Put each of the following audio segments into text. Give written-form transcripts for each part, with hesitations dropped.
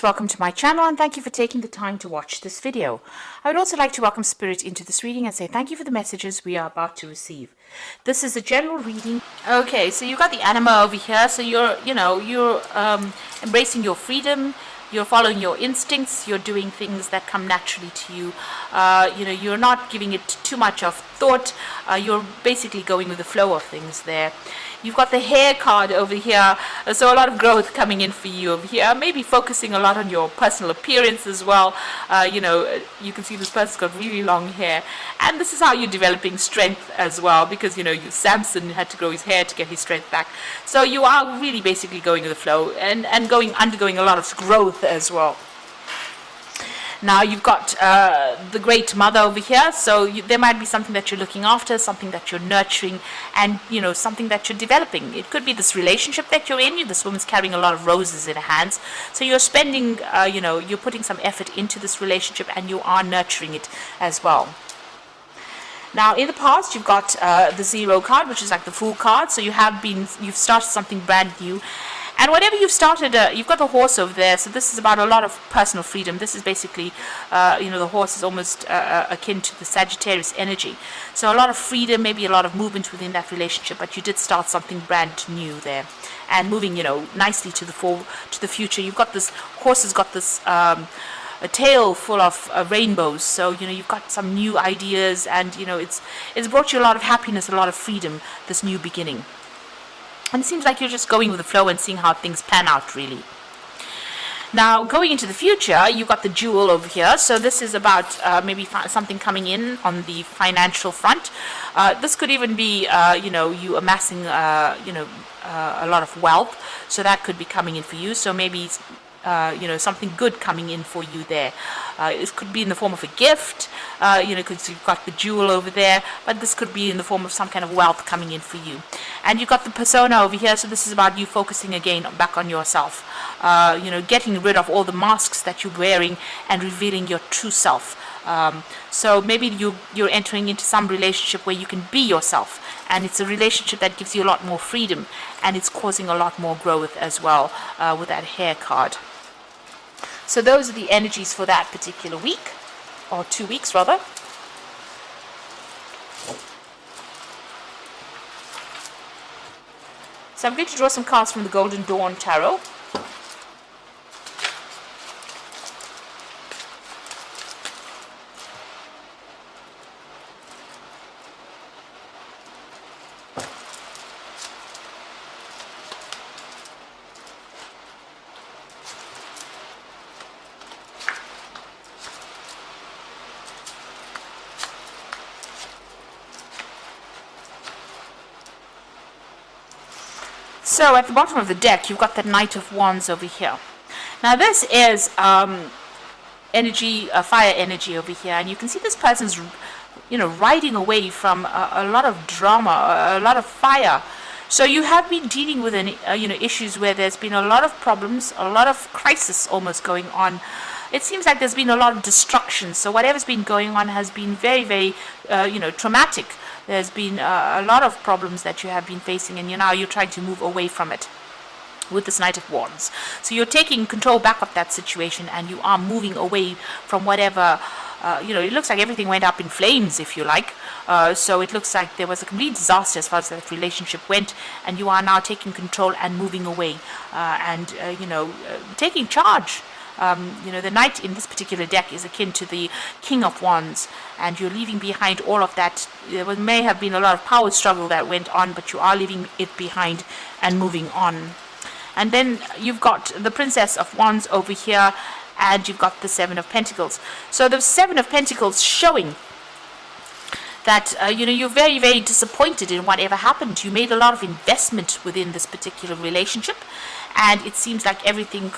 Welcome to my channel and thank you for taking the time to watch this video. I would also like to welcome Spirit into this reading and say thank you for the messages we are about to receive. This is a general reading. Okay, so you've got the anima over here, so you're embracing your freedom, you're following your instincts, you're doing things that come naturally to you. You're not giving it too much of thought, you're basically going with the flow of things there. You've got the hair card over here, so a lot of growth coming in for you over here. Maybe focusing a lot on your personal appearance as well. You can see this person's got really long hair, and this is how you're developing strength as well, because Samson had to grow his hair to get his strength back. So you are really basically going with the flow and undergoing a lot of growth as well. Now you've got the Great Mother over here, so there might be something that you're looking after, something that you're nurturing, and something that you're developing. It could be this relationship that you're in. This woman's carrying a lot of roses in her hands, so you're spending, you're putting some effort into this relationship, and you are nurturing it as well. Now, in the past, you've got the Zero card, which is like the Fool card. So you've started something brand new. And whatever you've started, you've got the horse over there. So this is about a lot of personal freedom. This is basically, the horse is almost akin to the Sagittarius energy. So a lot of freedom, maybe a lot of movement within that relationship. But you did start something brand new there, and moving, nicely to the future. You've got this horse has got this. A tail full of rainbows, so you've got some new ideas, and it's brought you a lot of happiness, a lot of freedom, this new beginning. And it seems like you're just going with the flow and seeing how things pan out, really. Now, going into the future, you've got the Jewel over here. So this is about maybe something coming in on the financial front. This could even be, you amassing, a lot of wealth. So that could be coming in for you. So maybe something good coming in for you there. It could be in the form of a gift, because you've got the jewel over there, but this could be in the form of some kind of wealth coming in for you. And you've got the persona over here, so this is about you focusing again back on yourself, getting rid of all the masks that you're wearing and revealing your true self. So maybe you're entering into some relationship where you can be yourself, and it's a relationship that gives you a lot more freedom, and it's causing a lot more growth as well, with that hair card. So those are the energies for that particular week, or 2 weeks rather. So I'm going to draw some cards from the Golden Dawn Tarot. So at the bottom of the deck, you've got the Knight of Wands over here. Now this is energy, fire energy over here, and you can see this person's, riding away from a lot of drama, a lot of fire. So you have been dealing with issues where there's been a lot of problems, a lot of crisis almost going on. It seems like there's been a lot of destruction. So whatever's been going on has been very, very, traumatic. There's been a lot of problems that you have been facing, and now you're trying to move away from it with this Knight of Wands. So you're taking control back of that situation, and you are moving away from whatever, it looks like everything went up in flames, if you like. So it looks like there was a complete disaster as far as that relationship went, and you are now taking control and moving away, and taking charge. The Knight in this particular deck is akin to the King of Wands, and you're leaving behind all of that. There may have been a lot of power struggle that went on, but you are leaving it behind and moving on. And then you've got the Princess of Wands over here, and you've got the Seven of Pentacles. So the Seven of Pentacles showing that you're very, very disappointed in whatever happened. You made a lot of investment within this particular relationship, and it seems like everything,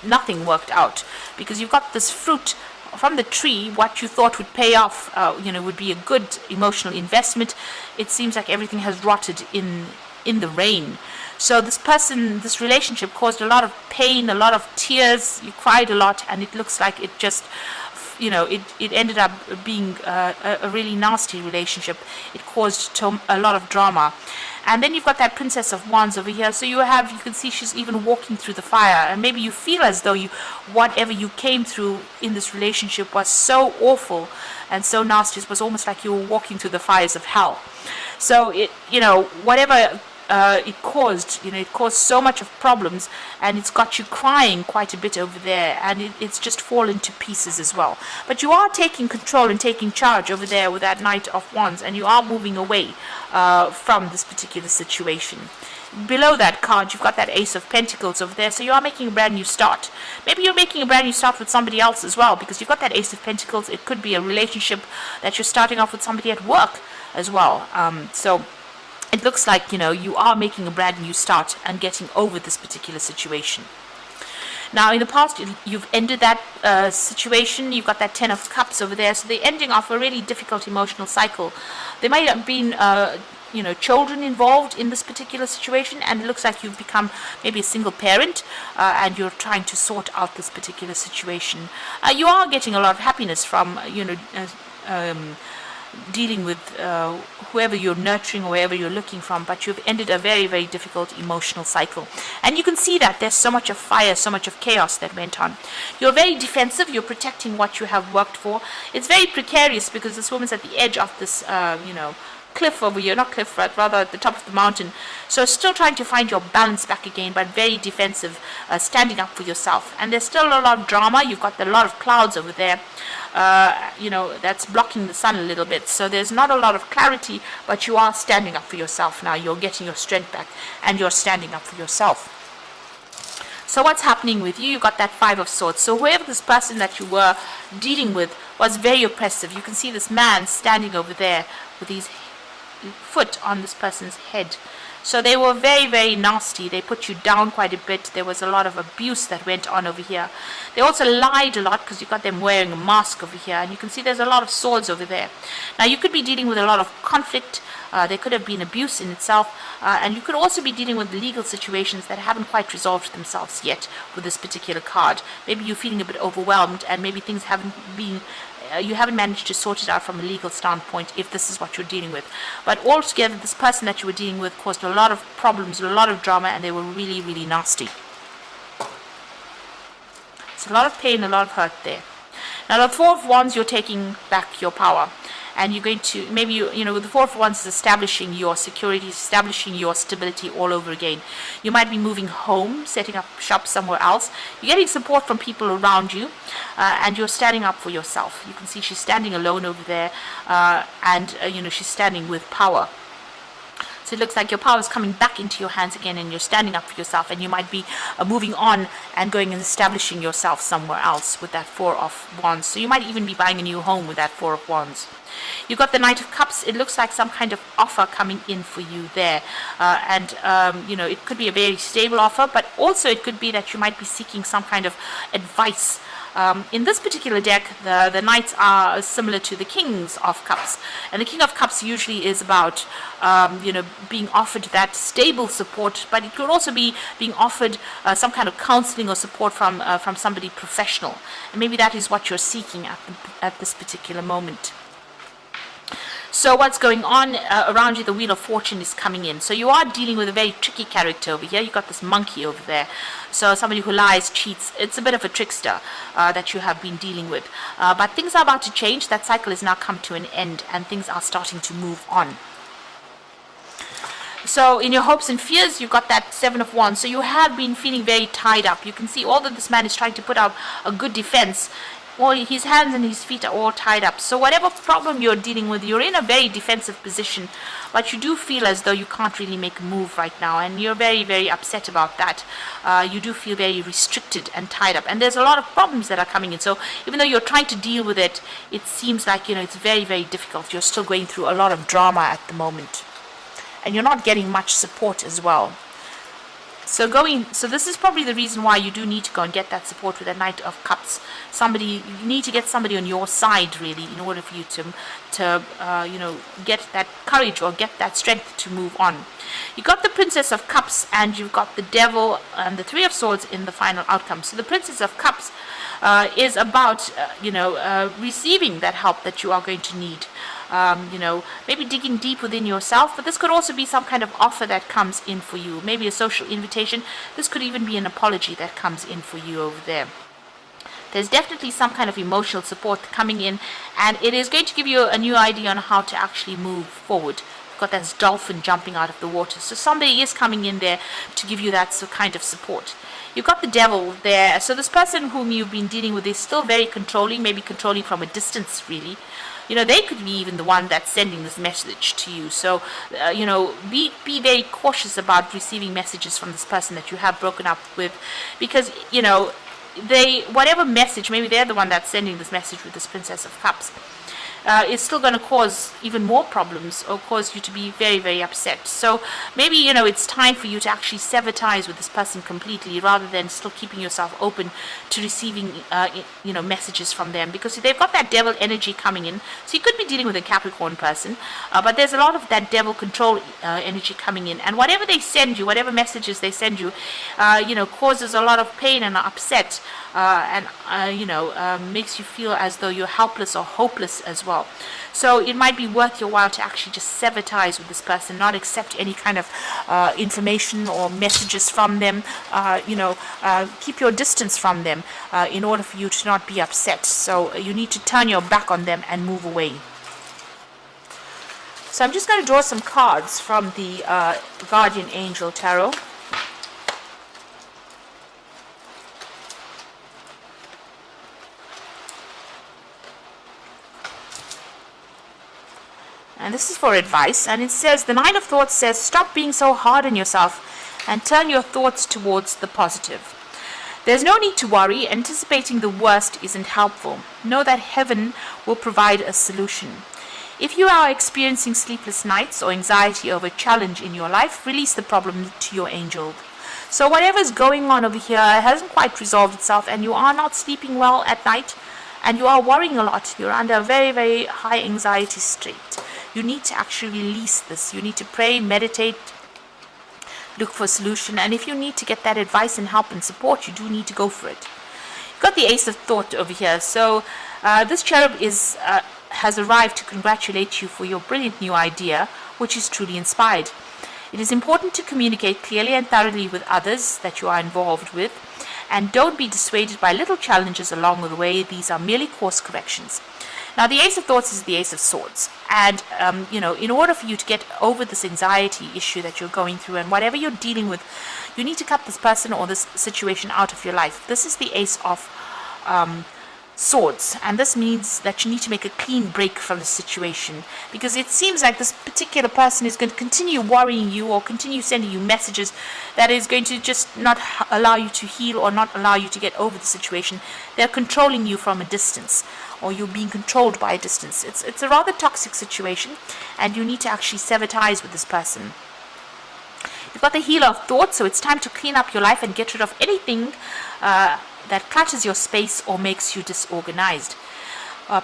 nothing worked out, because you've got this fruit from the tree. What you thought would pay off, would be a good emotional investment. It seems like everything has rotted in the rain. So this relationship caused a lot of pain, a lot of tears. You cried a lot, and it looks like it just, it ended up being a really nasty relationship. It caused a lot of drama. And then you've got that Princess of Wands over here. So you can see she's even walking through the fire. And maybe you feel as though whatever you came through in this relationship was so awful and so nasty. It was almost like you were walking through the fires of hell. So whatever it caused so much of problems, and it's got you crying quite a bit over there, and it's just fallen to pieces as well. But you are taking control and taking charge over there with that Knight of Wands, and you are moving away from this particular situation. Below that card, you've got that Ace of Pentacles over there, so you are making a brand new start. Maybe you're making a brand new start with somebody else as well, because you've got that Ace of Pentacles. It could be a relationship that you're starting off with somebody at work as well. So it looks like, you are making a brand new start and getting over this particular situation. Now, in the past, you've ended that situation. You've got that Ten of Cups over there. So they're ending off a really difficult emotional cycle. There might have been, children involved in this particular situation. And it looks like you've become maybe a single parent. And you're trying to sort out this particular situation. You are getting a lot of happiness from, dealing with whoever you're nurturing or wherever you're looking from, but you've ended a very, very difficult emotional cycle. And you can see that there's so much of fire, so much of chaos that went on. You're very defensive. You're protecting what you have worked for. It's very precarious because this woman's at the edge of this, cliff over here, not cliff, but rather at the top of the mountain. So still trying to find your balance back again, but very defensive, standing up for yourself. And there's still a lot of drama. You've got a lot of clouds over there, that's blocking the sun a little bit. So there's not a lot of clarity, but you are standing up for yourself now. You're getting your strength back, and you're standing up for yourself. So what's happening with you? You got that Five of Swords. So whoever this person that you were dealing with was very oppressive. You can see this man standing over there with his foot on this person's head. So they were very, very nasty. They put you down quite a bit. There was a lot of abuse that went on over here. They also lied a lot because you got them wearing a mask over here. And you can see there's a lot of swords over there. Now you could be dealing with a lot of conflict. There could have been abuse in itself. And you could also be dealing with legal situations that haven't quite resolved themselves yet with this particular card. Maybe you're feeling a bit overwhelmed, and maybe things haven't been you haven't managed to sort it out from a legal standpoint if this is what you're dealing with. But altogether, this person that you were dealing with caused a lot of problems, a lot of drama, and they were really, really nasty. It's a lot of pain, a lot of hurt there. Now, the Four of Wands, you're taking back your power. And you're going to, maybe, with the Four of Wands is establishing your security, establishing your stability all over again. You might be moving home, setting up shop somewhere else. You're getting support from people around you, and you're standing up for yourself. You can see she's standing alone over there, and she's standing with power. So it looks like your power is coming back into your hands again, and you're standing up for yourself, and you might be moving on and going and establishing yourself somewhere else with that Four of Wands. So you might even be buying a new home with that Four of Wands. You've got the Knight of Cups. It looks like some kind of offer coming in for you there. It could be a very stable offer, but also it could be that you might be seeking some kind of advice. In this particular deck, the Knights are similar to the Kings of Cups. And the King of Cups usually is about, being offered that stable support, but it could also be being offered some kind of counseling or support from somebody professional. And maybe that is what you're seeking at this particular moment. So what's going on around you? The Wheel of Fortune is coming in. So you are dealing with a very tricky character over here. You've got this monkey over there. So somebody who lies, cheats. It's a bit of a trickster that you have been dealing with. But things are about to change. That cycle has now come to an end, and things are starting to move on. So in your hopes and fears, you've got that Seven of Wands. So you have been feeling very tied up. You can see all that this man is trying to put up a good defense. Well, his hands and his feet are all tied up. So whatever problem you're dealing with, you're in a very defensive position, but you do feel as though you can't really make a move right now, and you're very, very upset about that. You do feel very restricted and tied up, and there's a lot of problems that are coming in. So even though you're trying to deal with it, it seems like, it's very, very difficult. You're still going through a lot of drama at the moment, and you're not getting much support as well. So this is probably the reason why you do need to go and get that support with the Knight of Cups. You need to get somebody on your side, really, in order for you to get that courage or get that strength to move on. You got the Princess of Cups and you've got the Devil and the Three of Swords in the final outcome. So the Princess of Cups is about, receiving that help that you are going to need. Maybe digging deep within yourself, but this could also be some kind of offer that comes in for you. Maybe a social invitation. This could even be an apology that comes in for you over there. There's definitely some kind of emotional support coming in, and it is going to give you a new idea on how to actually move forward. You've got that dolphin jumping out of the water, so somebody is coming in there to give you that kind of support. You've got the Devil there, so this person whom you've been dealing with is still very controlling, maybe controlling from a distance, really. They could be even the one that's sending this message to you. So, be very cautious about receiving messages from this person that you have broken up with, because, whatever message, maybe they're the one that's sending this message with this Princess of Cups, is still going to cause even more problems or cause you to be very, very upset. So maybe, it's time for you to actually sever ties with this person completely rather than still keeping yourself open to receiving, messages from them, because they've got that devil energy coming in. So you could be dealing with a Capricorn person, but there's a lot of that devil control energy coming in. And whatever they send you, whatever messages they send you, causes a lot of pain and upset, and makes you feel as though you're helpless or hopeless as well. So it might be worth your while to actually just sever ties with this person, not accept any kind of information or messages from them. Keep your distance from them in order for you to not be upset. So you need to turn your back on them and move away. So I'm just going to draw some cards from the Guardian Angel Tarot. And this is for advice, and it says, the Nine of Thoughts says, stop being so hard on yourself and turn your thoughts towards the positive. There's no need to worry. Anticipating the worst isn't helpful. Know that heaven will provide a solution. If you are experiencing sleepless nights or anxiety over a challenge in your life, release the problem to your angel. So whatever is going on over here hasn't quite resolved itself, and you are not sleeping well at night, and you are worrying a lot. You're under a very, very high anxiety state. You need to actually release this. You need to pray, meditate, look for a solution. And if you need to get that advice and help and support, you do need to go for it. You've got the Ace of Thought over here. So this cherub has arrived to congratulate you for your brilliant new idea, which is truly inspired. It is important to communicate clearly and thoroughly with others that you are involved with, and don't be dissuaded by little challenges along the way. These are merely course corrections. Now, the Ace of Thoughts is the Ace of Swords. And, in order for you to get over this anxiety issue that you're going through and whatever you're dealing with, you need to cut this person or this situation out of your life. This is the Ace of Swords. And this means that you need to make a clean break from the situation, because it seems like this particular person is going to continue worrying you or continue sending you messages that is going to just not allow you to heal or not allow you to get over the situation. They're controlling you from a distance, or you're being controlled by a distance. It's a rather toxic situation, and you need to actually sever ties with this person. You've got the Healer of Thought, so it's time to clean up your life and get rid of anything that clutters your space or makes you disorganized.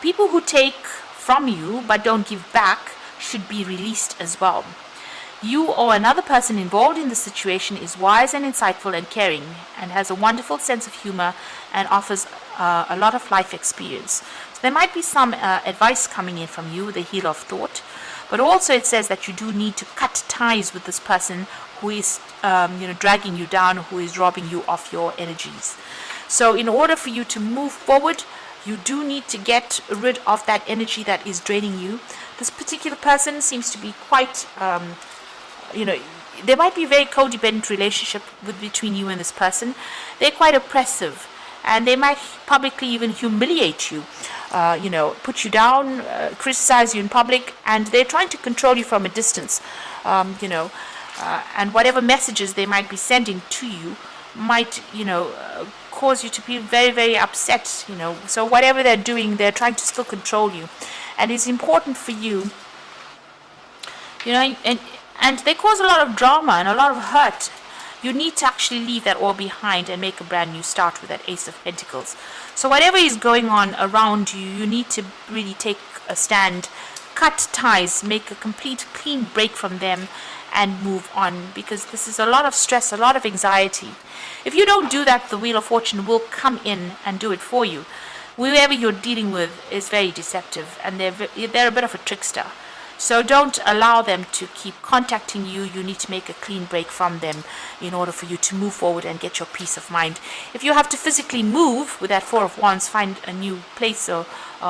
People who take from you but don't give back should be released as well. You or another person involved in the situation is wise and insightful and caring, and has a wonderful sense of humor and offers a lot of life experience. So there might be some advice coming in from you, the Healer of Thought, but also it says that you do need to cut ties with this person who is dragging you down, who is robbing you of your energies. So in order for you to move forward, you do need to get rid of that energy that is draining you. This particular person seems to be quite there might be a very codependent relationship between you and this person. They're quite oppressive, and they might publicly even humiliate you, put you down, criticize you in public, and they're trying to control you from a distance, and whatever messages they might be sending to you might, cause you to be very, very upset, So whatever they're doing, they're trying to still control you, and it's important for you, and they cause a lot of drama and a lot of hurt. You need to actually leave that all behind and make a brand new start with that Ace of Pentacles. So whatever is going on around you, you need to really take a stand cut ties, make a complete clean break from them, and move on, because this is a lot of stress, a lot of anxiety. If you don't do that, the Wheel of Fortune will come in and do it for you. Whoever you're dealing with is very deceptive, and they're a bit of a trickster. So don't allow them to keep contacting you. You need to make a clean break from them in order for you to move forward and get your peace of mind. If you have to physically move with that Four of Wands, find a new place or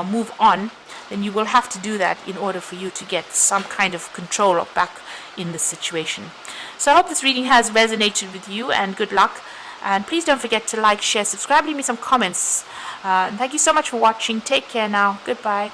move on, then you will have to do that in order for you to get some kind of control or back in the situation. So I hope this reading has resonated with you, and good luck. And please don't forget to like, share, subscribe, leave me some comments. And thank you so much for watching. Take care now. Goodbye.